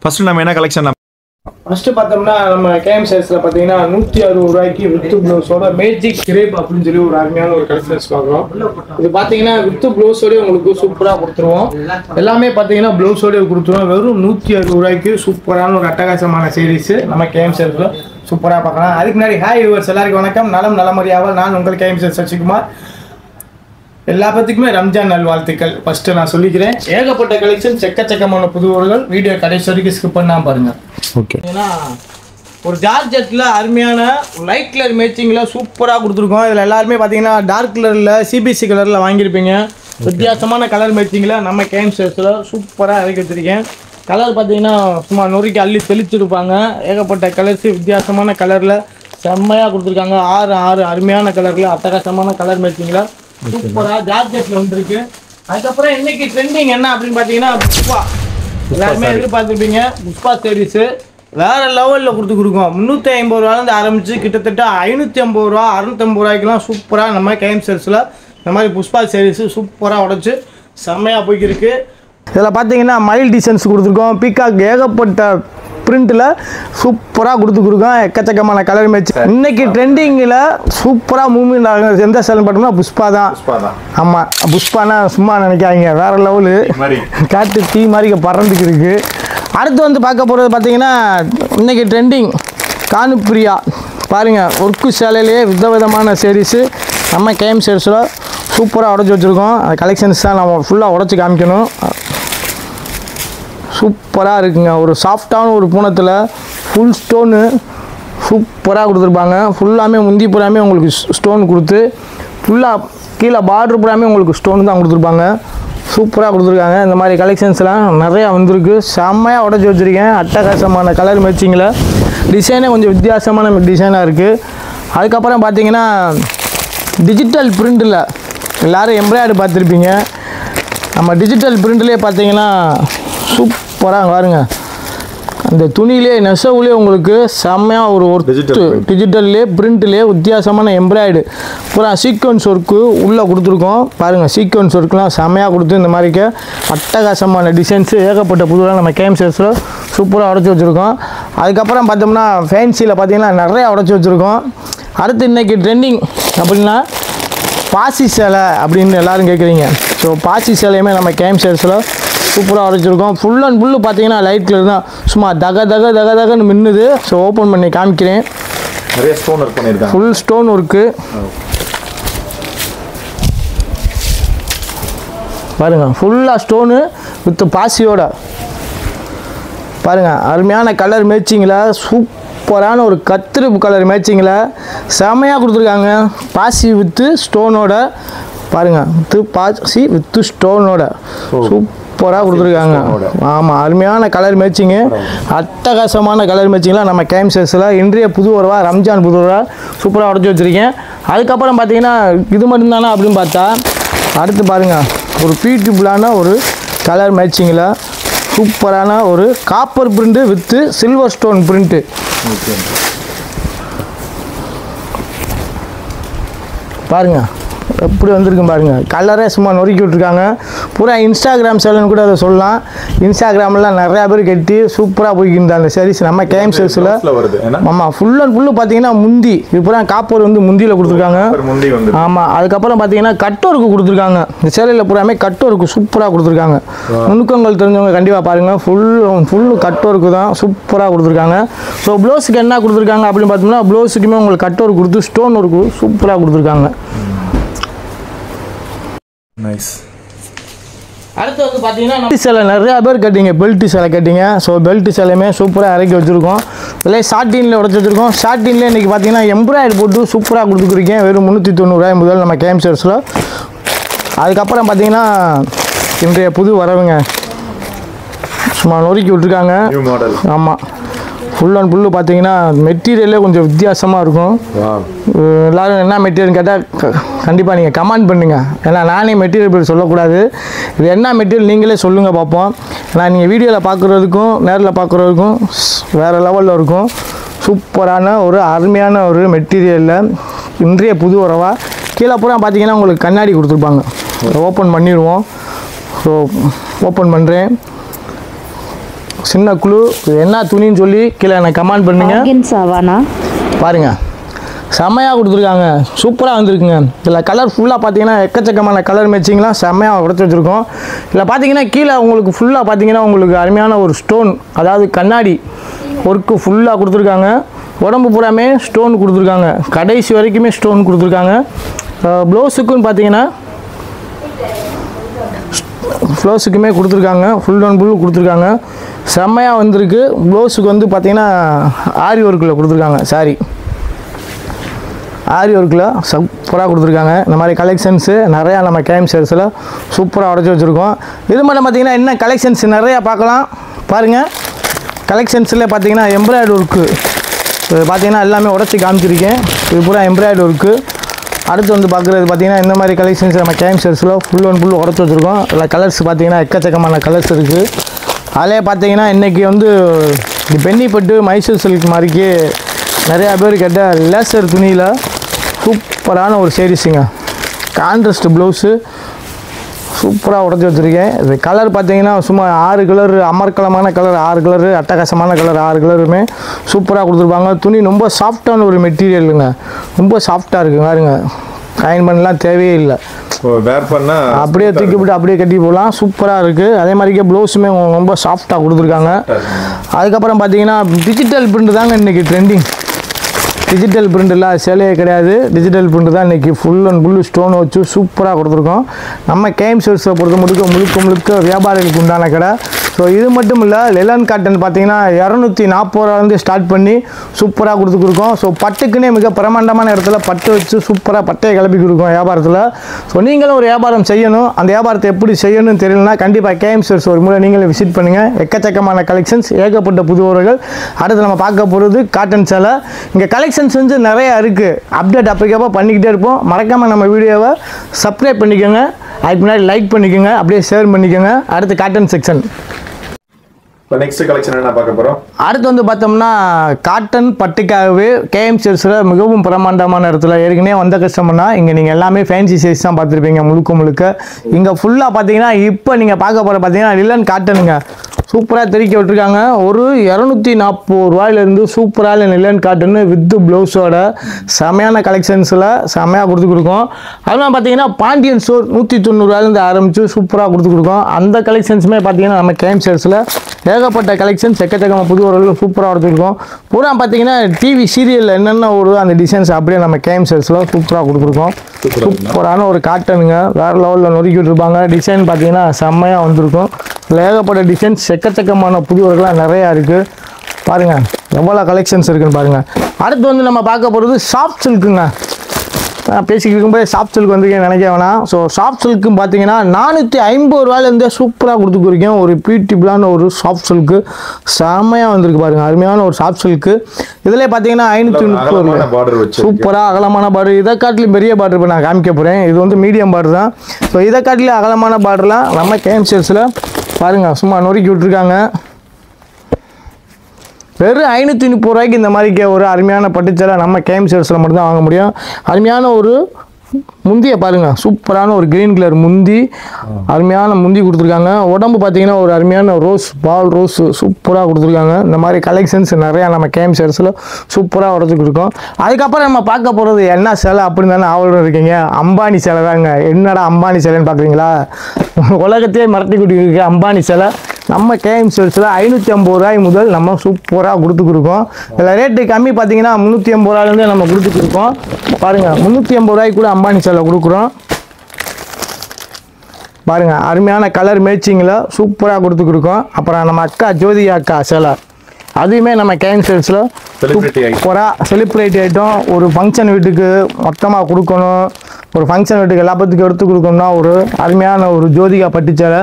First நம்ம என்ன collection first பார்த்தோம்னா நம்ம கேஎம் சைஸ்ல பார்த்தீங்கன்னா 160 ரூபாய்க்கு வித் ப்ளவுஸோட மேஜிக் கிரேப் அப்படின்னு சொல்லி ஒரு அருமையான ஒரு கலெக்ஷன்ஸ் பார்க்குறோம். இது பார்த்தீங்கன்னா வித் ப்ளவுஸோடய உங்களுக்கு சூப்பராக கொடுத்துருவோம். எல்லாமே பார்த்தீங்கன்னா ப்ளவுஸோடய கொடுத்துருவோம். வெறும் 160 ரூபாய்க்கு சூப்பரான ஒரு அட்டகாசமான சீரீஸ் நம்ம கேஎம் சைஸ்ல சூப்பராக பார்க்கலாம். அதுக்கு முன்னாடி ஹாய் வியூவர்ஸ் எல்லாருக்கும் வணக்கம். நலம் நலமறியாவல். நான் உங்கள் கேஎம் சைஸ் சசிகுமார். எல்லா பத்திக்குமே ரம்ஜான் நல்வாழ்த்துக்கள் ஃபர்ஸ்ட் நான் சொல்லிக்கிறேன். ஏகப்பட்ட கலெக்ஷன் செக்கச்சக்கமான புதுவர்கள். வீடியோ கடைசி வரைக்கும் ஸ்கிப் பண்ணாம பாருங்க. ஓகே. ஏன்னா ஒரு ஜார்ஜெட்டில் அருமையான லைட் கலர் மேட்சிங்கில் சூப்பராக கொடுத்துருக்கோம். இதில் எல்லாருமே பார்த்தீங்கன்னா டார்க் கலரில் சிபிசி கலரில் வாங்கியிருப்பீங்க. வித்தியாசமான கலர் மேட்சிங்கில் நம்ம கேஎம் சைஸில் சூப்பராக இறக்கி வச்சுருக்கேன். கலர் பார்த்தீங்கன்னா சும்மா நொறுக்கி அள்ளி தெளிச்சிருப்பாங்க. ஏகப்பட்ட கலர்ஸ் வித்தியாசமான கலரில் செம்மையாக கொடுத்துருக்காங்க. 6 அருமையான கலரில் அட்டகாசமான கலர் மேட்சிங்கில் சூப்பராக ஜார்ஜெட்டில் வந்துருக்கு. அதுக்கப்புறம் இன்னைக்கு ட்ரெண்டிங் என்ன அப்படின்னு பார்த்தீங்கன்னா புஷ்பா. எல்லாருமே எதிர்பார்த்துருப்பீங்க. புஷ்பா சீரீஸு வேறு லெவலில் கொடுக்கும். 350 ரூபாலேருந்து ஆரம்பித்து கிட்டத்தட்ட 550 ரூபா 650 ரூபாய்க்குலாம் சூப்பராக நம்ம கேஎம் சைஸில் இந்த மாதிரி புஷ்பா சீரீஸு சூப்பராக உடச்சி செம்மையாக போய்க்கிருக்கு. இதில் பார்த்தீங்கன்னா மைல் டிசைன்ஸ் கொடுத்துருக்கோம். பீகாக் ஏகப்பட்ட பிரிண்டில் சூப்பராக கொடுத்துருக்கோம். எக்கச்சக்கமான கலர் மேட்ச். இன்னைக்கு ட்ரெண்டிங்கில் சூப்பராக மூவ்மெண்ட் ஆகுது. எந்த சேலம் பார்த்தோம்னா புஷ்பா தான். ஆமாம், புஷ்பானா சும்மா நினைக்காதீங்க, வேறு லெவலு காட்டு தீ மாதிரி பறந்துக்கு இருக்கு. அடுத்து வந்து பார்க்க போகிறது பார்த்தீங்கன்னா இன்னைக்கு ட்ரெண்டிங் கானுப்பிரியா பாருங்கள். ஒர்க்கு சேலையிலேயே விதவிதமான சீரீஸு நம்ம கேஎம் சைஸில் சூப்பராக உடச்சி வச்சுருக்கோம். அந்த கலெக்ஷன்ஸ் தான் நம்ம ஃபுல்லாக உடச்சி காமிக்கணும். சூப்பராக இருக்குங்க. ஒரு சாஃப்டான ஒரு பூனத்தில் ஃபுல் ஸ்டோனு சூப்பராக கொடுத்துருப்பாங்க. ஃபுல்லாமே முந்தி பூராமே உங்களுக்கு ஸ்டோன் கொடுத்து ஃபுல்லாக கீழே பார்டர் பூராமே உங்களுக்கு ஸ்டோன் தான் கொடுத்துருப்பாங்க. சூப்பராக கொடுத்துருக்காங்க. இந்த மாதிரி கலெக்ஷன்ஸ்லாம் நிறையா வந்திருக்கு. செம்மையாக உடச்சி வச்சுருக்கேன். அட்டகாசமான கலர் மேட்சிங்கில் டிசைனே கொஞ்சம் வித்தியாசமான டிசைனாக இருக்குது. அதுக்கப்புறம் பார்த்தீங்கன்னா டிஜிட்டல் பிரிண்டில் எல்லோரும் எம்ப்ராய்டரி பார்த்துருப்பீங்க. நம்ம டிஜிட்டல் பிரிண்ட்லேயே பார்த்தீங்கன்னா சூப்பராக பாருங்க. அந்த துணியிலே நெசவுலேயே உங்களுக்கு செம்மையாக ஒரு டிஜிட்டல்லே பிரிண்ட்லேயே வித்தியாசமான எம்ப்ராய்டு பூரா சீக்வன்ஸ் ஒர்க்கு உள்ளே கொடுத்துருக்கோம். பாருங்கள், சீக்வன்ஸ் ஒர்க்லாம் செம்மையாக கொடுத்து இந்த மாதிரிக்க அட்டகாசமான டிசைன்ஸு ஏகப்பட்ட புதுவாக நம்ம கேஎம் சைஸில் சூப்பராக உடச்சி வச்சுருக்கோம். அதுக்கப்புறம் பார்த்தோம்னா ஃபேன்சியில் பார்த்தீங்கன்னா நிறையா உடச்சி வச்சுருக்கோம். அடுத்து இன்றைக்கி ட்ரெண்டிங் அப்படின்னா பாசி சேலை அப்படின்னு எல்லோரும் கேட்குறீங்க. ஸோ பாசி சேலையுமே நம்ம கேஎம் சைஸில் சூப்பராக உடச்சிருக்கோம். ஃபுல் அண்ட் ஃபுல்லு பார்த்தீங்கன்னா லைட் கலர் தான். சும்மா தகன்னு மின்னுது. ஸோ ஓப்பன் பண்ணி காமிக்கிறேன். நிறைய ஸ்டோன் ஒர்க் பண்ணியிருக்காங்க. ஃபுல் ஸ்டோன் ஒர்க்கு பாருங்கள். ஃபுல்லாக ஸ்டோனு வித் பாசியோட பாருங்கள். அருமையான கலர் மேட்சிங்கில் சூப்பரான ஒரு கத்திரிப்பு கலர் மேட்சிங்கில் செமையாக கொடுத்துருக்காங்க. பாசி வித்து ஸ்டோனோட பாருங்கள். பாசி வித்து ஸ்டோனோட சூப்பராக கொடுத்துருக்காங்க. ஆமாம், அருமையான கலர் மேட்சிங்கு, அட்டகாசமான கலர் மேட்சிங்லாம் நம்ம கேஎம் சைஸில் இன்றைய புது வருவா ரம்ஜான் புது வருவா சூப்பராக உடச்சி வச்சுருக்கேன். அதுக்கப்புறம் பார்த்தீங்கன்னா இது மட்டும்தானா அப்படின்னு பார்த்தா அடுத்து பாருங்கள், ஒரு பியூட்டிஃபுல்லான ஒரு கலர் மேட்சிங்கில் சூப்பரான ஒரு copper print with silver stone print பாருங்கள் எப்படி வந்திருக்கு பாருங்கள். கலரே சும்மா நொறுக்கி விட்ருக்காங்க. பூரா இன்ஸ்டாகிராம் சேனல்னு கூட அதை சொல்லலாம். இன்ஸ்டாகிராம்லாம் நிறையா பேர் கட்டி சூப்பராக போய்க்கிருந்தா அந்த சீரிஸ் நம்ம கேஎம் சைஸில். ஆமாம், ஃபுல் அண்ட் ஃபுல்லு பார்த்தீங்கன்னா முந்தி இது பூரா காப்பர் வந்து முந்தியில் கொடுத்துருக்காங்க. ஆமாம், அதுக்கப்புறம் பார்த்தீங்கன்னா கட் ஒர்க்கு கொடுத்துருக்காங்க. இந்த சேலையில் பூராமே கட் ஒர்க்கு சூப்பராக கொடுத்துருக்காங்க. நுணுக்கங்கள் தெரிஞ்சவங்க கண்டிப்பாக பாருங்கள். ஃபுல்லு கட் ஒர்க்கு தான் சூப்பராக கொடுத்துருக்காங்க. ஸோ ப்ளவுஸுக்கு என்ன கொடுத்துருக்காங்க அப்படின்னு பார்த்தோம்னா ப்ளவுஸுக்குமே உங்களுக்கு கட் ஒர்க் கொடுத்து ஸ்டோன் ஒர்க்கு சூப்பராக கொடுத்துருக்காங்க. நைஸ். அடுத்து வந்து பார்த்தீங்கன்னா சேலை நிறையா பேர் கட்டிங்க, பெல்ட் சேலை கட்டிங்க. ஸோ பெல்ட் சேலையுமே சூப்பராக இறக்கி வச்சுருக்கோம். இதில் ஷார்ட்டின்ல உடச்சி வச்சுருக்கோம். ஷார்ட்டின்ல இன்றைக்கி பார்த்தீங்கன்னா எம்ப்ராய்டரி போட்டு சூப்பராக கொடுத்துருக்கேன். வெறும் 390 ரூபாய் முதல் நம்ம கேஎம் சைஸில். அதுக்கப்புறம் பார்த்தீங்கன்னா இன்றைய புது வரவுங்க சும்மா நொறுக்கி விட்ருக்காங்க. ஆமாம், ஃபுல் அண்ட் ஃபுல்லு பார்த்தீங்கன்னா மெட்டீரியலே கொஞ்சம் வித்தியாசமாக இருக்கும். எல்லோரும் என்ன மெட்டீரியல்னு கேட்டால் கண்டிப்பாக நீங்கள் கமெண்ட் பண்ணுங்கள். ஏன்னா நானே மெட்டீரியல் பேர் சொல்லக்கூடாது. இது என்ன மெட்டீரியல் நீங்களே சொல்லுங்கள் பார்ப்போம். ஏன்னா நீங்கள் வீடியோவில் பார்க்குறதுக்கும் நேரில் பார்க்குறதுக்கும் வேறு லெவலில் இருக்கும். சூப்பரான ஒரு அருமையான ஒரு மெட்டீரியலில் இன்றைய புது உறவாக கீழே பூரா பார்த்தீங்கன்னா உங்களுக்கு கண்ணாடி கொடுத்துருப்பாங்க. ஓப்பன் பண்ணிடுவோம். ஸோ ஓப்பன் பண்ணுறேன். சின்ன குழு. இது என்ன துணின்னு சொல்லி கீழே எனக்கு கமெண்ட் பண்ணுங்க. பாருங்கள் செம்மையாக கொடுத்துருக்காங்க, சூப்பராக வந்திருக்குங்க. இதில் கலர் ஃபுல்லாக பார்த்தீங்கன்னா எக்கச்சக்கமான கலர் மேட்சிங்லாம் செம்மையாக உடச்சி வச்சுருக்கோம். இதில் பார்த்தீங்கன்னா கீழே உங்களுக்கு ஃபுல்லாக பார்த்தீங்கன்னா உங்களுக்கு அருமையான ஒரு ஸ்டோன், அதாவது கண்ணாடி ஒர்க்கு ஃபுல்லாக கொடுத்துருக்காங்க. உடம்பு பூராமே ஸ்டோன் கொடுத்துருக்காங்க, கடைசி வரைக்குமே ஸ்டோன் கொடுத்துருக்காங்க. ப்ளவுஸுக்குன்னு பார்த்தீங்கன்னா ப்ளவுஸுக்குமே கொடுத்துருக்காங்க, ஃபுல் அண்ட் ஃபுல் கொடுத்துருக்காங்க. செம்மையாக வந்திருக்கு. ப்ளவுஸுக்கு வந்து பார்த்தீங்கன்னா ஆரி ஒர்க்கில் கொடுத்துருக்காங்க. சாரி ஆரி ஒர்க்கில் சூப்பராக கொடுத்துருக்காங்க. இந்த மாதிரி கலெக்ஷன்ஸு நிறையா நம்ம கேம் சேல்ஸில் சூப்பராக உடச்சி வச்சுருக்கோம். இது மட்டும் பார்த்திங்கன்னா இன்னும் கலெக்ஷன்ஸ் நிறையா பார்க்கலாம். பாருங்கள் கலெக்ஷன்ஸில் பார்த்தீங்கன்னா எம்ப்ராய்டரி ஒர்க்கு பார்த்தீங்கன்னா எல்லாமே உடச்சி காமிச்சிருக்கேன். இது பூரா எம்ப்ராய்டரி ஒர்க்கு. அடுத்து வந்து பார்க்குறது பார்த்தீங்கன்னா இந்த மாதிரி கலெக்ஷன்ஸ் நம்ம கேம் சேல்ஸில் ஃபுல் அண்ட் ஃபுல் உடச்சி வச்சுருக்கோம். இதில் கலர்ஸ் பார்த்தீங்கன்னா எக்கச்சக்கமான கலர்ஸ் இருக்குது. அதிலே பார்த்தீங்கன்னா இன்றைக்கி வந்து பென்னிப்பட்டு மைசூர் சில்க் மாதிரிக்கு நிறையா பேர் கேட்ட லேசர் துணியில் சூப்பரான ஒரு சேரீஸுங்க. கான்ட்ராஸ்ட் ப்ளவுஸு சூப்பராக உடச்சி வச்சுருக்கேன். இது கலர் பார்த்தீங்கன்னா சும்மா 6 கலர், அமர்க்கலமான கலர் 6 கலரு, அட்டகாசமான கலர் 6 கலருமே சூப்பராக கொடுத்துருப்பாங்க. துணி ரொம்ப சாஃப்டான ஒரு மெட்டீரியலுங்க, ரொம்ப சாஃப்டாக இருக்குது. பாருங்க அயன் பண்ணலாம் தேவையே இல்லை, வேர் பண்ணால் அப்படியே தூக்கி போட்டு அப்படியே கட்டி போகலாம். சூப்பராக இருக்குது. அதே மாதிரிக்கே ப்ளவுஸுமே ரொம்ப சாஃப்டாக கொடுத்துருக்காங்க. அதுக்கப்புறம் பார்த்தீங்கன்னா டிஜிட்டல் பிரிண்ட் தாங்க இன்றைக்கி ட்ரெண்டிங். டிஜிட்டல் பிரிண்டில் சேலையே கிடையாது, டிஜிட்டல் பிரிண்ட் தான் இன்றைக்கி ஃபுல் அண்ட் ஃபுல் ஸ்டோன் வச்சு சூப்பராக கொடுத்துருக்கோம். நம்ம கேம் சேல்ஸை பொறுத்த முழுக்க வியாபாரிகளுக்கு உண்டான கடை. ஸோ இது மட்டும் இல்லை, லெலன் காட்டன் பார்த்தீங்கன்னா 240 ரூபாலேருந்து ஸ்டார்ட் பண்ணி சூப்பராக கொடுத்துருக்கோம். ஸோ பட்டுக்குன்னே மிக பிரமாண்டமான இடத்துல பட்டு வச்சு சூப்பராக பட்டையை கிளப்பி கொடுக்கும் வியாபாரத்தில். ஸோ நீங்களும் ஒரு வியாபாரம் செய்யணும், அந்த வியாபாரத்தை எப்படி செய்யணும்னு தெரியலனா கண்டிப்பாக கேம் சேல்ஸ் ஒரு முறை நீங்களும் விசிட் பண்ணுங்கள். எக்கச்சக்கமான கலெக்ஷன்ஸ், ஏகப்பட்ட புது உறவுகள். அடுத்து நம்ம பார்க்க போகிறது காட்டன் சேலை. இங்கே கலெக்ஷன்ஸ் வந்து நிறையா இருக்குது. அப்டேட் அப்போக்கப்போ பண்ணிக்கிட்டே இருப்போம். மறக்காமல் நம்ம வீடியோவை சப்ஸ்கிரைப் பண்ணிக்கோங்க, அதுக்கு முன்னாடி லைக் பண்ணிக்கோங்க, அப்படியே ஷேர் பண்ணிக்கோங்க. அடுத்து காட்டன் செக்ஷன். நெக்ஸ்ட் கலெக்ஷன் என்ன பார்க்க போகிறோம்? அடுத்து வந்து பார்த்தோம்னா காட்டன் பட்டுக்காகவே கேஎம் சேல்ஸில் மிகவும் பிரமாண்டமான இடத்துல ஏற்கனவே வந்த கஸ்டமர்னா இங்கே நீங்கள் எல்லாமே ஃபேன்சி சைஸ் தான் பார்த்துருப்பீங்க முழுக்க. இங்கே ஃபுல்லாக பார்த்தீங்கன்னா இப்போ நீங்கள் பார்க்க போகிற பார்த்தீங்கன்னா லிலன் காட்டனுங்க. சூப்பராக தெரிக்க விட்டுருக்காங்க. ஒரு 240 ரூபாயிலேருந்து சூப்பராக லிலன் காட்டனு வித்து ப்ளவுஸோட செமையான கலெக்ஷன்ஸில் செமையாக கொடுக்கும். அதெல்லாம் பார்த்தீங்கன்னா பாண்டியன் ஸ்டோர் 190 ரூபாயிலேருந்து ஆரம்பித்து சூப்பராக கொடுக்கும். அந்த கலெக்ஷன்ஸுமே பார்த்தீங்கன்னா நம்ம கேம் சேல்ஸில் ஏகப்பட்ட கலெக்ஷன்ஸ், எக்கச்சக்கமாக புது ஒரு சூப்பராக எடுத்துருக்கோம். பூரா பார்த்தீங்கன்னா டிவி சீரியலில் என்னென்ன ஓடுதோ அந்த டிசைன்ஸ் அப்படியே நம்ம கேம் சேல்ஸில் சூப்பராக கொடுத்துருக்கோம். சூப்பரான ஒரு காட்டனுங்க, வேறு லெவலில் நொறுக்கி விட்டுருப்பாங்க. டிசைன் பார்த்தீங்கன்னா செம்மையாக வந்திருக்கும். இதில் ஏகப்பட்ட டிசைன்ஸ், எக்கச்சக்கமான புதுவர்கள்லாம் நிறையா இருக்குது. பாருங்கள் எவ்வளோ கலெக்ஷன்ஸ் இருக்குதுன்னு பாருங்கள். அடுத்து வந்து நம்ம பார்க்க போகிறது சாஃப்ட் சில்க்குங்க. பேசிக்கிட்டு இருக்கும்போது சாஃப்ட் சில்க் வந்துருக்கேன் நினைக்க வேணாம். ஸோ சாஃப்ட் சில்க்குன்னு பார்த்தீங்கன்னா 450 ரூபாயிலேருந்தே சூப்பராக கொடுத்துருக்கேன். ஒரு பியூட்டிஃபுல்லான ஒரு சாஃப்ட் சில்க்கு செம்மையாக வந்திருக்கு பாருங்கள். அருமையான ஒரு சாஃப்ட் சில்க்கு. இதிலே பார்த்தீங்கன்னா 530 சூப்பராக அகலமான பார்டர். இதை காட்டிலும் பெரிய பார்டர் இப்போ நான் காமிக்க போகிறேன். இது வந்து மீடியம் பார்டர் தான். ஸோ இதை காட்டிலும் அகலமான பார்டர்லாம் நம்ம கேம் சேல்ஸில் பாருங்கள் சும்மா நொறுக்கி விட்டுருக்காங்க. வெறும் 530 ரூபாய்க்கு இந்த மாதிரி ஒரு அருமையான பட்டுச்சேலை நம்ம கேம் சேல்ஸில் மட்டும்தான் வாங்க முடியும். அருமையான ஒரு முந்தியை பாருங்கள், சூப்பரான ஒரு கிரீன் கலர் முந்தி, அருமையான முந்தி கொடுத்துருக்காங்க. உடம்பு பார்த்தீங்கன்னா ஒரு அருமையான ரோஸ், பால் ரோஸ் சூப்பராக கொடுத்துருக்காங்க. இந்த மாதிரி கலெக்ஷன்ஸ் நிறையா நம்ம கேம் சேல்ஸில் சூப்பராக உடச்சி கொடுக்கும். அதுக்கப்புறம் நம்ம பார்க்க போகிறது என்ன சேலை அப்படின்னு தானே ஆவலும் இருக்கீங்க. அம்பானி சேலை தாங்க. என்னடா அம்பானி சேலைன்னு பார்க்குறீங்களா? உலகத்தையே மிரட்டி கொடுத்துருக்கு அம்பானி சேலை. நம்ம கேஎம் சேல்ஸில் 550 ரூபாய் முதல் நம்ம சூப்பராக கொடுத்துருக்கோம். இதில் ரேட்டு கம்மி பார்த்தீங்கன்னா 380 ரூபாயிலேருந்து நம்ம கொடுத்துருக்கோம். பாருங்கள் 380 ரூபாய்க்கு கூட அம்பானி சேலை கொடுக்குறோம். பாருங்கள் அருமையான கலர் மேட்சிங்கில் சூப்பராக கொடுத்துருக்கோம். அப்புறம் நம்ம அக்கா ஜோதி அக்கா சேலை, அதுவுமே நம்ம கேஎம் சேல்ஸில் சூப்பராக செலிப்ரேட் ஐட்டம். ஒரு ஃபங்க்ஷன் வீட்டுக்கு மொத்தமாக கொடுக்கணும், ஒரு ஃபங்க்ஷன் வீட்டுக்கு எல்லாத்துக்கும் எடுத்து கொடுக்கணும்னா ஒரு அருமையான ஒரு ஜோதிகா பட்டு சேலை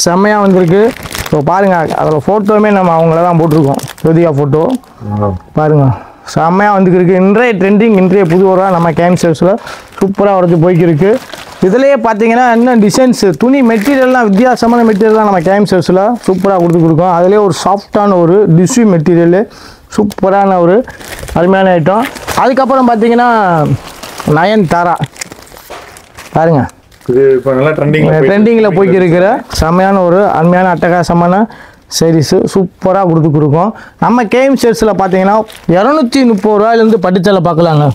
செம்மையாக வந்திருக்கு. ஸோ பாருங்கள் அதில் ஃபோட்டோவுமே நம்ம அவங்கள தான் போட்டிருக்கோம், ஜோதிகா ஃபோட்டோ பாருங்கள் செம்மையாக வந்துருக்கு. இன்றைய ட்ரெண்டிங், இன்றைய புது உரம் நம்ம கேம் சேல்ஸில் சூப்பராக உடச்சி போய்க்கிருக்கு. இதிலேயே பார்த்தீங்கன்னா இன்னும் டிசைன்ஸு, துணி மெட்டீரியல்லாம் வித்தியாசமான மெட்டீரியல்லாம் நம்ம கேம் சேல்ஸில் சூப்பராக கொடுத்துருக்கோம். அதிலே ஒரு சாஃப்டான ஒரு டிஷ்யூ மெட்டீரியலு சூப்பரான ஒரு அருமையான ஐட்டம். அதுக்கப்புறம் பார்த்தீங்கன்னா நயன்தாரா பாருங்கள், இது இப்போ நல்லா ட்ரெண்டிங்கில் போய்க்கு இருக்கிற செம்மையான ஒரு அருமையான அட்டகாசமான சரிஸு சூப்பராக கொடுத்துருக்கோம். நம்ம கேஎம் ஷேர்ஸில் பார்த்தீங்கன்னா 230 ரூபாயிலேருந்து பட்டுச்சேலை பார்க்கலாங்க.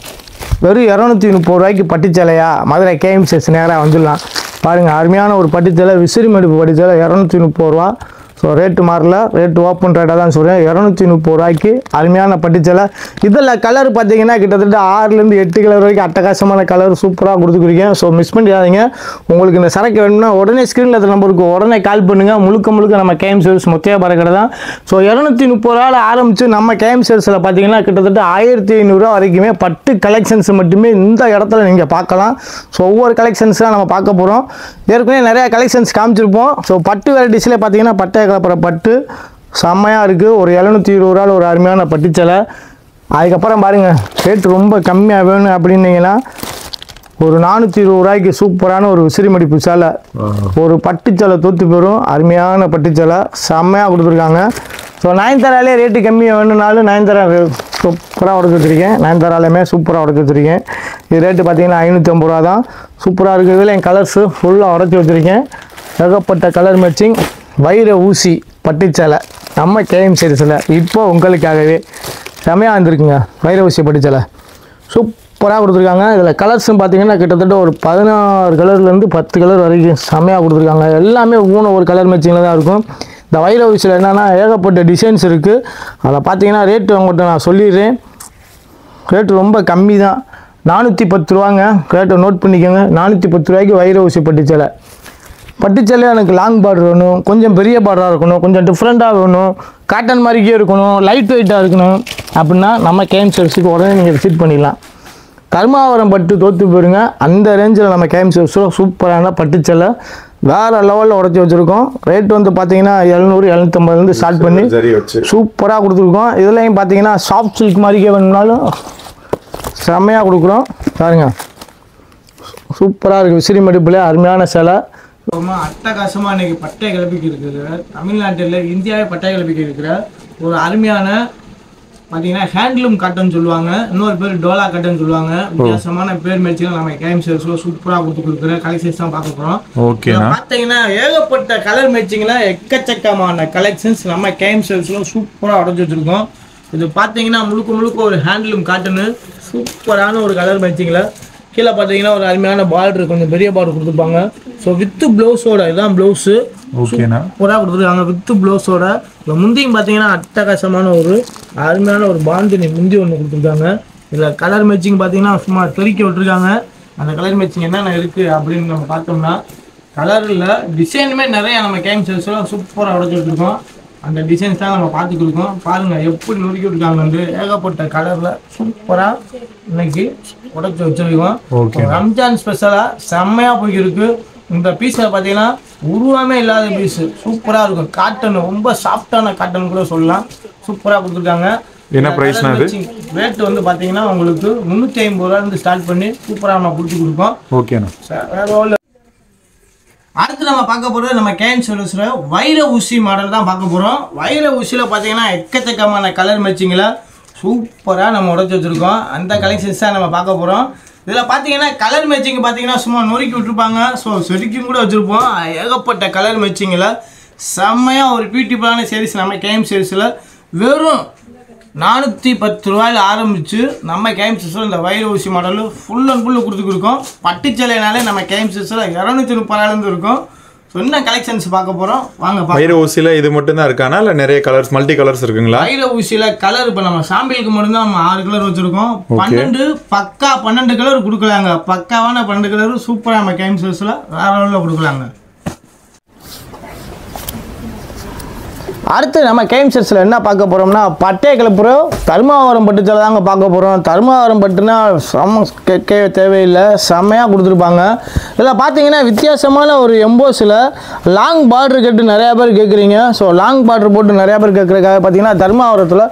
வெறும் 230 ரூபாய்க்கு பட்டுச்சேலையா? மதுரை கேஎம் ஷேர்ஸ் நேராக வந்துடலாம். பாருங்கள், அருமையான ஒரு பட்டுச்சேலை, விசிறி மடிப்பு பட்டுச்சேலை 230 ரூபா. ஸோ ரேட்டு மாறல, ரேட்டு ஓப்பன் ரேட்டாக தான் சொல்கிறேன். 230 ரூபாய்க்கு அருமையான பட்டுச்சேலை. இதில் கலர் பார்த்தீங்கன்னா கிட்டத்தட்ட 6லேருந்து 8 கலர் வரைக்கும் அட்டகாசமான கலர் சூப்பராக கொடுத்துருக்கீங்க. ஸோ மிஸ் பண்ணிடாதீங்க. உங்களுக்கு இந்த சரக்கு வேணும்னா உடனே ஸ்க்ரீனில் இருக்கிற நம்பருக்கு உடனே கால் பண்ணுங்கள். முழுக்க நம்ம கேஎம் ஷேர்ஸ் முத்தையாபாறை கடை தான். ஸோ 230 ரூபாவில் ஆரம்பித்து நம்ம கேஎம் ஷேர்ஸில் பார்த்தீங்கன்னா கிட்டத்தட்ட 1500 ரூபா வரைக்குமே பட்டு கலெக்ஷன்ஸ் மட்டுமே இந்த இடத்துல நீங்கள் பார்க்கலாம். ஸோ ஒவ்வொரு கலெக்ஷன்ஸாக நம்ம பார்க்க போகிறோம். ஏற்கனவே நிறையா கலெக்ஷன்ஸ் காமிச்சிருப்போம். ஸோ பட்டு வெரைட்டிஸ்லேயே பார்த்தீங்கன்னா பட்டை கலப்புற பட்டு செம்மையாக இருக்குது. ஒரு 720 ரூபாவில் ஒரு அருமையான பட்டுச்சேலை. அதுக்கப்புறம் பாருங்கள், ரேட்டு ரொம்ப கம்மியாக வேணும் அப்படின்னீங்கன்னா ஒரு 420 ரூபாய்க்கு சூப்பரான ஒரு விசிறி மடிப்பு சேலை, ஒரு பட்டுச்சேலை தோற்று பெறும் அருமையான பட்டுச்சேலை செம்மையாக கொடுத்துருக்காங்க. ஸோ நயன்தாராலே ரேட்டு கம்மியாக வேணும்னாலும் நயன்தாரா சூப்பராக உடச்சி வச்சுருக்கேன். நயன்தாராலையுமே சூப்பராக உடச்சி வச்சுருக்கேன். இது ரேட்டு பார்த்தீங்கன்னா 550 ரூபா தான். சூப்பராக இருக்கிறதுல என் கலர்ஸு ஃபுல்லாக உடச்சி வச்சுருக்கேன். ஏகப்பட்ட கலர் மேட்சிங் வைர ஊசி பட்டுச்சேலை நம்ம கேஎம் ஷேர்ஸில் இப்போ உங்களுக்காகவே செமையாக வந்திருக்குங்க. வைர ஊசி பட்டுச்சேலை சூப்பராக கொடுத்துருக்காங்க. இதில் கலர்ஸும் பார்த்தீங்கன்னா கிட்டத்தட்ட ஒரு 16 கலர்லேருந்து 10 கலர் வரைக்கும் செமையாக கொடுத்துருக்காங்க. எல்லாமே ஒரு கலர் மேட்சிங்கில் தான் இருக்கும். இந்த வைர ஊசியில் என்னென்னா ஏகப்பட்ட டிசைன்ஸ் இருக்குது. அதில் பார்த்தீங்கன்னா ரேட்டு உங்கள்கிட்ட நான் சொல்லிடுறேன். ரேட்டு ரொம்ப கம்மி தான், 410 ரூபாங்க. ரேட்டை நோட் பண்ணிக்கோங்க. 410 ரூபாய்க்கு வைர ஊசி பட்டுச்சேலை. பட்டுச்சேலை எனக்கு லாங் பார்டர் வேணும், கொஞ்சம் பெரிய பார்டராக இருக்கணும், கொஞ்சம் டிஃப்ரெண்ட்டாக வேணும், காட்டன் மாதிரிக்கே இருக்கணும், லைட் வெயிட்டாக இருக்கணும் அப்படின்னா நம்ம கேஎம் ஷேர்ஸுக்கு உடனே நீங்கள் விசிட் பண்ணிடலாம். தர்மாவரம் பட்டு தோற்று போயிருங்க. அந்த ரேஞ்சில் நம்ம கேஎம் ஷேர்ஸில் சூப்பரான பட்டுச்சேலை வேறு லெவலில் உடச்சி வச்சுருக்கோம். ரேட் வந்து பார்த்தீங்கன்னா 700 750 ஸ்டார்ட் பண்ணி சூப்பராக கொடுத்துருக்கோம். இதுலேயும் பார்த்தீங்கன்னா சாஃப்ட் சில்க் மாதிரிக்கே வேணும்னாலும் செம்மையாக கொடுக்குறோம். பாருங்க, சூப்பராக இருக்குது. விசிறி மடிப்பில் அருமையான சேலை. ரொம்ப அட்டகாசமாக இன்றைக்கி பட்டை கிளப்பிக்கு இருக்கிற தமிழ்நாட்டில் இந்தியாவே பட்டை கிளப்பிக்கு இருக்கிற ஒரு அருமையான பார்த்தீங்கன்னா ஹேண்ட்லூம் காட்டன் சொல்லுவாங்க, இன்னொரு பேர் டோலா காட்டன் சொல்லுவாங்க. வித்தியாசமான பேர் மேட்சிங் நம்ம கேஎம் ஷேர்ஸில் சூப்பராக கொடுத்து கொடுக்குற கலெக்ஷன்ஸ் தான் பார்க்க போகிறோம். ஓகே, பார்த்தீங்கன்னா ஏகப்பட்ட கலர் மேட்சிங்கில் எக்கச்சக்கமான கலெக்ஷன்ஸ் நம்ம கேஎம் ஷேர்ஸில் சூப்பராக உடச்சி வச்சுருக்கோம். இது பார்த்தீங்கன்னா முழுக்க ஒரு ஹேண்ட்லூம் காட்டனு சூப்பரான ஒரு கலர் மேட்சிங்கில். கீழே பார்த்தீங்கன்னா ஒரு அருமையான பார்டர், கொஞ்சம் பெரிய பார்டர் கொடுத்துருப்பாங்க. ஸோ வித்து ப்ளவுஸோட இதுதான் ப்ளவுஸு சூப்பராக கொடுத்துருக்காங்க. வித்து ப்ளவுஸோட முந்தியும் பார்த்தீங்கன்னா அட்டகாசமான ஒரு அருமையான ஒரு பாந்தினி முந்தி ஒன்று கொடுத்துருக்காங்க. இதில் கலர் மேட்சிங் பார்த்தீங்கன்னா சும்மா தெறிக்க விட்டுருக்காங்க. அந்த கலர் மேட்சிங் என்னென்ன இருக்குது அப்படின்னு நம்ம பார்த்தோம்னா கலரில் டிசைனுமே நிறையா நம்ம கேஎம் ஷேர்ஸில் சூப்பராக உடச்சி விட்டுருக்கோம். அந்த டிசைன்ஸ் தான் நம்ம பார்த்துக்கிருக்கோம். பாருங்கள் எப்படி நொறுக்கி விட்டுருக்காங்க வந்து ஏகப்பட்ட கலரில் சூப்பராக இன்னைக்கு உடச்சி வச்சுருக்கோம். ரம்ஜான் ஸ்பெஷலாக செம்மையாக போய்க்கிருக்கு. இந்த பீஸை பார்த்தீங்கன்னா உருவமே இல்லாத பீஸு சூப்பராக இருக்கும். காட்டன் ரொம்ப சாஃப்டான காட்டன் கூட சொல்லலாம். சூப்பராக கொடுத்துருக்காங்க. என்ன பிரைஸ்னா அது? ரேட் வந்து பார்த்தீங்கன்னா உங்களுக்கு 350 ரூபாயிலிருந்து ஸ்டார்ட் பண்ணி சூப்பராக நம்ம கொடுத்து கொடுப்போம். ஓகேண்ணா. அடுத்து நம்ம பார்க்க போகிறது நம்ம கேஎம் ஷேர்ஸில் வைர ஊசி மாடல் தான் பார்க்க போகிறோம். வைர ஊசியில் பார்த்தீங்கன்னா எக்கச்சக்கமான கலர் மேட்சிங்கில் சூப்பராக நம்ம உடச்சி வச்சுருக்கோம். அந்த கலெக்ஷன்ஸ் தான் நம்ம பார்க்க போகிறோம். இதில் பார்த்தீங்கன்னா கலர் மேட்சிங் பார்த்தீங்கன்னா சும்மா நொறுக்கி விட்டுருப்பாங்க. ஸோ செடிக்கும் கூட வச்சுருப்போம். ஏகப்பட்ட கலர் மேட்சிங்கில் செம்மையாக ஒரு பியூட்டிஃபுல்லான சீரிஸ் நம்ம கேஎம் ஷேர்ஸில் வெறும் 410 ரூபாயில் ஆரம்பித்து நம்ம கேஎம் ஷேர்ஸில் இந்த வைர ஊசி மாடல் ஃபுல் அண்ட் ஃபுல்லு கொடுத்துருக்கோம். பட்டுச்சேலைனாலே நம்ம கேஎம் ஷேர்ஸில் 230 ரூபாயிலேருந்து இருக்கும். ஸோ என்ன கலெக்ஷன்ஸ் பார்க்க போகிறோம் வாங்க. வைர ஊசியில் இது மட்டும் தான் இருக்கானா இல்லை நிறைய கலர்ஸ் மல்டி கலர்ஸ் இருக்குங்களா? வைர ஊசியில் கலர் இப்போ நம்ம சாம்பிளுக்கு மட்டும்தான் நம்ம 6 கலர் வச்சுருக்கோம். 12 கலர் கொடுக்கலாங்க. பக்காவான 12 கலர் சூப்பராக நம்ம கேஎம் ஷேர்ஸில் வேற லெவலில் கொடுக்கலாங்க. அடுத்து நம்ம கேஎம் ஷேர்ஸில் என்ன பார்க்க போகிறோம்னா பட்டை கிளப்புறோம். தர்மாவரம் பட்டுச்சேலை தாங்க பார்க்க போகிறோம். தர்மாவரம் பட்டுனா கேட்க தேவையில்லை, செம்மையாக கொடுத்துருப்பாங்க. இதில் பார்த்தீங்கன்னா வித்தியாசமான ஒரு எம்போஸில் லாங் பார்டர் கேட்டு நிறையா பேர் கேட்குறீங்க. ஸோ லாங் பார்டர் போட்டு நிறையா பேர் கேட்குறதுக்காக பார்த்தீங்கன்னா தர்மாவரத்தில்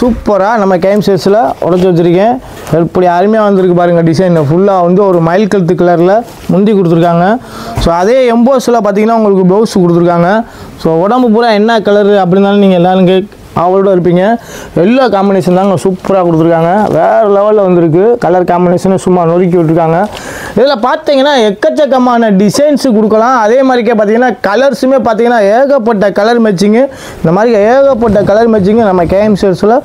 சூப்பராக நம்ம கேஎம் ஷேர்ஸில் உடச்சி வச்சுருக்கேன். எப்படி அருமையாக வந்திருக்கு பாருங்கள். டிசைன் ஃபுல்லாக வந்து ஒரு மயில் கழுத்து கலரில் முந்தி கொடுத்துருக்காங்க. ஸோ அதே எம்போஸில் பார்த்தீங்கன்னா உங்களுக்கு ப்ளவுஸ் கொடுத்துருக்காங்க. ஸோ உடம்பு பூரா என்ன கலரு அப்படின்னாலும் நீங்கள் எல்லோரும் அவளோட இருப்பீங்க. எல்லோ காம்பினேஷன் தாங்க சூப்பராக கொடுத்துருக்காங்க. வேறு லெவலில் வந்துருக்கு. கலர் காம்பினேஷனை சும்மா நொறுக்கி விட்டுருக்காங்க. இதில் பார்த்தீங்கன்னா எக்கச்சக்கமான டிசைன்ஸு கொடுக்கலாம். அதே மாதிரிக்கே பார்த்தீங்கன்னா கலர்ஸுமே பார்த்தீங்கன்னா ஏகப்பட்ட கலர் மேட்சிங்கு. இந்த மாதிரி ஏகப்பட்ட கலர் மேட்சிங்கு நம்ம கேஎம் சேல்ஸில்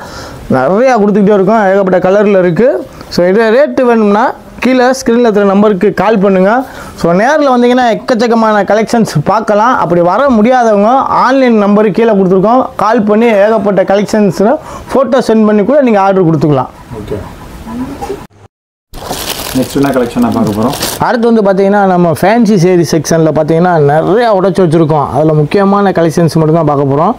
நிறையா கொடுத்துக்கிட்டே இருக்கோம். ஏகப்பட்ட கலரில் இருக்குது. ஸோ இது ரேட்டு வேணும்னா கீழே ஸ்க்ரீனில் இருக்கிற நம்பருக்கு கால் பண்ணுங்கள். ஸோ நேரில் வந்தீங்கன்னா எக்கச்சக்கமான கலெக்ஷன்ஸ் பார்க்கலாம். அப்படி வர முடியாதவங்க ஆன்லைன் நம்பரு கீழே கொடுத்துருக்கோம். கால் பண்ணி ஏகப்பட்ட கலெக்ஷன்ஸில் ஃபோட்டோ சென்ட் பண்ணி கூட நீங்கள் ஆர்டர் கொடுத்துக்கலாம். ஓகே, நெக்ஸ்ட் என்ன கலெக்ஷனாக பார்க்க போகிறோம்? அடுத்து வந்து பார்த்தீங்கன்னா நம்ம ஃபேன்சி சேரீ செக்ஷனில் பார்த்தீங்கன்னா நிறையா உடச்சி வச்சுருக்கோம். அதில் முக்கியமான கலெக்ஷன்ஸ் மட்டும் தான் பார்க்க போகிறோம்.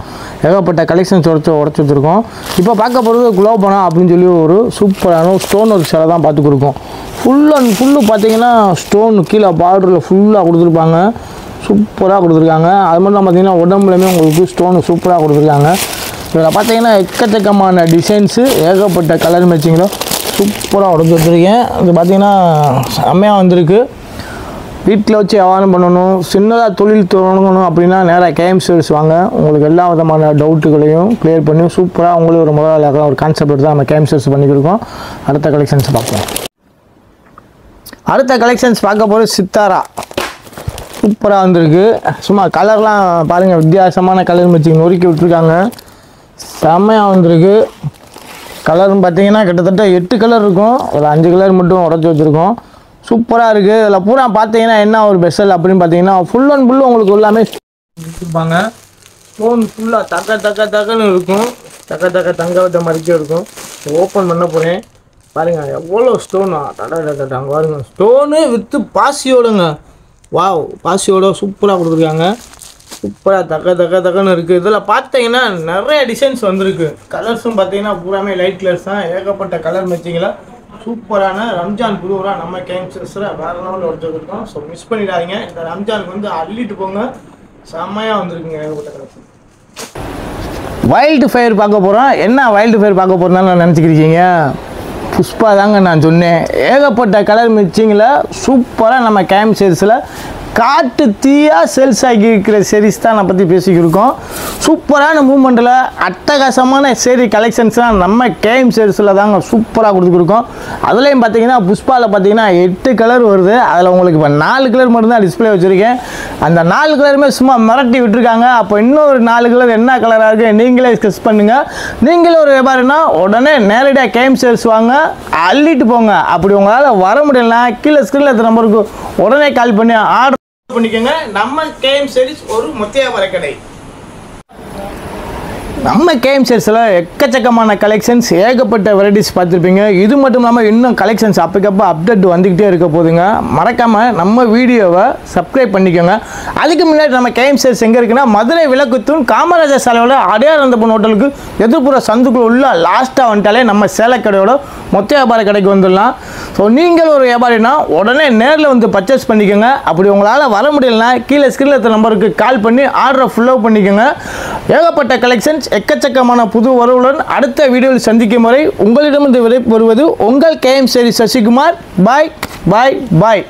ஏகப்பட்ட கலெக்ஷன்ஸ் உடச்சி வச்சுருக்கோம். இப்போ பார்க்க போகிறது குலோபனா அப்படின்னு சொல்லி ஒரு சூப்பரான ஸ்டோன் ஒர்க் சேலை தான் பார்த்து கொடுக்கும். ஃபுல் அண்ட் ஃபுல்லு பார்த்தீங்கன்னா ஸ்டோன் கீழே பார்டரில் ஃபுல்லாக கொடுத்துருப்பாங்க. சூப்பராக கொடுத்துருக்காங்க. அது மட்டும் பார்த்தீங்கன்னா உடம்புலையுமே உங்களுக்கு ஸ்டோனு சூப்பராக கொடுத்துருக்காங்க. இதில் பார்த்தீங்கன்னா எக்கச்சக்கமான டிசைன்ஸு ஏகப்பட்ட கலர் மேட்சிங்கில் சூப்பராக உடச்சி வச்சுருக்கேன். இது பார்த்தீங்கன்னா செம்மையாக வந்திருக்கு. வீட்டில் வச்சு வியாபாரம் பண்ணணும், சின்னதாக தொழில் தொடங்கணும் அப்படின்னா நேராக கேஎம் சேல்ஸ் வாங்க. உங்களுக்கு எல்லா விதமான டவுட்டுகளையும் கிளியர் பண்ணி சூப்பராக உங்களுக்கு ஒரு முதலாளியாக ஒரு கான்செப்ட் எடுத்து நம்ம கேஎம் சேல்ஸ் பண்ணிக்கிருக்கோம். அடுத்த கலெக்ஷன்ஸ் பார்ப்போம். அடுத்த கலெக்ஷன்ஸ் பார்க்க போகிறது சித்தாரா. சூப்பராக வந்திருக்கு. சும்மா கலர்லாம் பாருங்கள், வித்தியாசமான கலர் மேட்சிங் நொறுக்கி விட்டுருக்காங்க. செம்மையாக வந்திருக்கு. கலர்னு பார்த்தீங்கன்னா கிட்டத்தட்ட 8 கலர் இருக்கும். ஒரு 5 கலர் மட்டும் உடச்சி வச்சுருக்கோம். சூப்பராக இருக்குது. இதில் பூரா பார்த்தீங்கன்னா என்ன ஒரு ஸ்பெஷல் அப்படின்னு பார்த்தீங்கன்னா ஃபுல் அண்ட் ஃபுல்லு உங்களுக்கு எல்லாமே கொடுத்துருப்பாங்க. ஸ்டோன் ஃபுல்லாக தக்கன்னு இருக்கும். தங்க வச்ச மாதிரிக்கே இருக்கும். ஓப்பன் பண்ண போகிறேன். பாருங்கள் எவ்வளோ ஸ்டோனா அங்கே பாருங்க. Stone with பாசியோடுங்க. வாவ், பாசியோட சூப்பராக கொடுத்துருக்காங்க. சூப்பராக தக்கன்னு இருக்குது. இதில் பார்த்தீங்கன்னா நிறைய டிசைன்ஸ் வந்திருக்கு. கலர்ஸும் பார்த்தீங்கன்னா பூராமே லைட் கலர்ஸ் தான். ஏகப்பட்ட கலர் மேட்சிங்கில் சூப்பரான ரம்ஜான் குருவராக நம்ம கேஎம் சேல்ஸில் வேறு லெவலில் உடச்சிருக்கோம். ஸோ மிஸ் பண்ணிடாதீங்க. இந்த ரம்ஜானுக்கு வந்து அள்ளிட்டு போங்க. செம்மையாக வந்திருக்குங்க ஏகப்பட்ட கலெக்ஷன். வைல்டு ஃபயர் பார்க்க போகிறோம். என்ன வைல்டு ஃபயர் பார்க்க போகிறோம்னு நான் நினச்சிக்கிருக்கீங்க? புஷ்பா தாங்க நான் சொன்னேன். ஏகப்பட்ட கலர் மிக்சிங்கில் சூப்பராக நம்ம கேஎம் சேல்ஸில் காட்டு தீயாக சேல்ஸ் ஆகி இருக்கிற சீரீஸ் தான் நான் பற்றி பேசிக்கிருக்கோம். சூப்பரான மூமெண்ட்டில் அட்டகாசமான சேரீ கலெக்ஷன்ஸ்லாம் நம்ம கேஎம் சேல்ஸில் தாங்க சூப்பராக கொடுத்துருக்கோம். அதுலேயும் பார்த்தீங்கன்னா புஷ்பாவில் பார்த்தீங்கன்னா 8 கலர் வருது. அதில் உங்களுக்கு இப்போ 4 கலர் மட்டும்தான் டிஸ்பிளே வச்சுருக்கேன். அந்த 4 கலருமே சும்மா மிரட்டி விட்டுருக்காங்க. அப்போ இன்னொரு 4 கலர் என்ன கலராக இருக்குது நீங்களே ஸ்கெச் பண்ணுங்கள். நீங்களே ஒரு வியாபாரம்னா உடனே நேரடியாக கேஎம் சேல்ஸ் வாங்க, அள்ளிட்டு போங்க. அப்படி உங்களால் வர முடியலன்னா கீழே ஸ்க்ரீனில் இருக்கிற நம்பருக்கு உடனே கால் பண்ணி ஆர்டர் பண்ணிக்கோங்க. நம்ம கேஎம் சேல்ஸ் ஒரு மொத்த வியாபார கடை. நம்ம கேஎம் சேல்ஸில் எக்கச்சக்கமான கலெக்ஷன்ஸ் ஏகப்பட்ட வெரைட்டிஸ் பார்த்துருப்பீங்க. இது மட்டும் இல்லாமல் இன்னும் கலெக்ஷன்ஸ் அப்பக்கப்போ அப்டேட் வந்துக்கிட்டே இருக்க போதுங்க. மறக்காமல் நம்ம வீடியோவை சப்ஸ்கிரைப் பண்ணிக்கோங்க. அதுக்கு முன்னாடி நம்ம கேஎம் சேல்ஸ் எங்கே இருக்குன்னா மதுரை விளக்குத்தூண் காமராஜர் சாலையோட அடையாளந்தப்பன் ஹோட்டலுக்கு எதிர்ப்புற சந்துக்குள்ள உள்ள லாஸ்ட்டாக வந்துட்டாலே நம்ம சேலக்கடையோட மொத்த வியாபார கடைக்கு வந்துடலாம். ஸோ நீங்கள் ஒரு வியாபாரினா உடனே நேரில் வந்து பர்ச்சேஸ் பண்ணிக்கோங்க. அப்படி உங்களால் வர முடியலன்னா கீழே ஸ்க்ரீனில் இருக்கிற நம்பருக்கு கால் பண்ணி ஆர்டரை ஃபுல்லாக பண்ணிக்கோங்க. ஏகப்பட்ட கலெக்ஷன்ஸ் எக்கச்சக்கமான புது வரவுடன் அடுத்த வீடியோவில் சந்திக்கும் வரை உங்களிடமிருந்து விடை பெறுவது உங்கள் கேஎம் சேல்ஸ் சசிகுமார். பாய் பாய் பாய்.